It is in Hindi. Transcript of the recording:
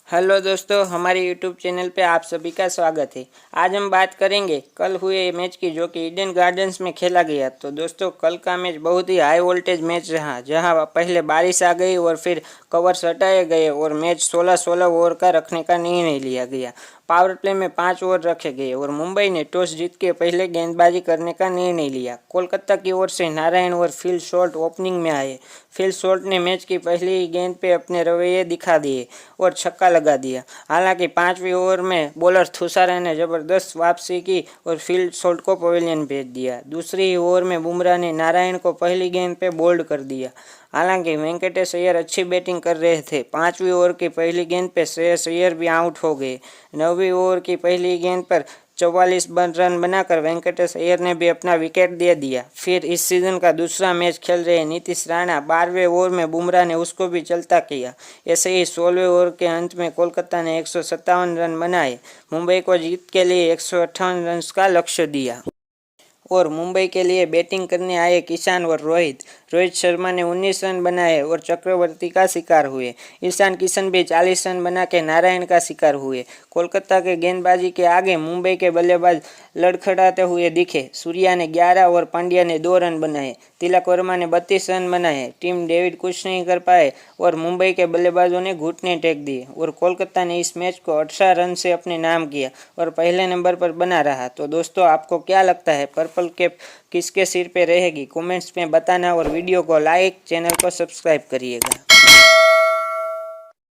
हेलो दोस्तों, हमारे यूट्यूब चैनल पे आप सभी का स्वागत है। आज हम बात करेंगे कल हुए मैच की, जो कि ईडन गार्डन्स में खेला गया। तो दोस्तों, कल का मैच बहुत ही हाई वोल्टेज मैच रहा, जहां पहले बारिश आ गई और फिर कवर्स हटाए गए और मैच 16-16 ओवर का रखने का निर्णय लिया गया। पावर प्ले में 5 ओवर रखे गए और मुंबई ने टॉस जीत के पहले गेंदबाजी करने का निर्णय लिया। कोलकाता की ओर से नारायण और फिल शॉर्ट ओपनिंग में आए। फिल शॉर्ट ने मैच की पहली ही गेंद पे अपने रवैये दिखा दिए और छक्का लगा दिया। हालांकि 5वीं ओवर में बॉलर थुसारा ने जबरदस्त वापसी की और फिल शॉर्ट को पवेलियन भेज दिया। दूसरी ओवर में बुमराह ने नारायण को पहली गेंद पे बोल्ड कर दिया। हालांकि वेंकटेश अय्यर अच्छी बैटिंग कर रहे थे। 5वीं ओवर की पहली गेंद पर श्रेयस अय्यर भी आउट हो गए। 9वीं ओवर की पहली गेंद पर 44 रन बनाकर वेंकटेश अय्यर ने भी अपना विकेट दे दिया। फिर इस सीजन का दूसरा मैच खेल रहे नीतीश राणा 12वें ओवर में बुमराह ने उसको भी चलता किया। ऐसे ही 16वें ओवर के अंत में कोलकाता ने 157 रन बनाए। मुंबई को जीत के लिए 158 रन का लक्ष्य दिया और मुंबई के लिए बैटिंग करने आए किशन और रोहित शर्मा ने 19 रन बनाए और चक्रवर्ती का शिकार हुए। ईशान किशन भी 40 रन बना के नारायण का शिकार हुए। कोलकाता के गेंदबाजी के आगे मुंबई के बल्लेबाज लड़खड़ाते हुए दिखे। सूर्या ने 11 और पांड्या ने 2 रन बनाए। तिलक वर्मा ने 32 रन बनाए। टीम डेविड कुछ नहीं कर पाए और मुंबई के बल्लेबाजों ने घुटने टेक दिए और कोलकाता ने इस मैच को 18 रन से अपने नाम किया और पहले नंबर पर बना रहा। तो दोस्तों, आपको क्या लगता है, पर्पल कैप किसके सिर पे रहेगी? कमेंट्स में बताना और वीडियो को लाइक, चैनल को सब्सक्राइब करिएगा।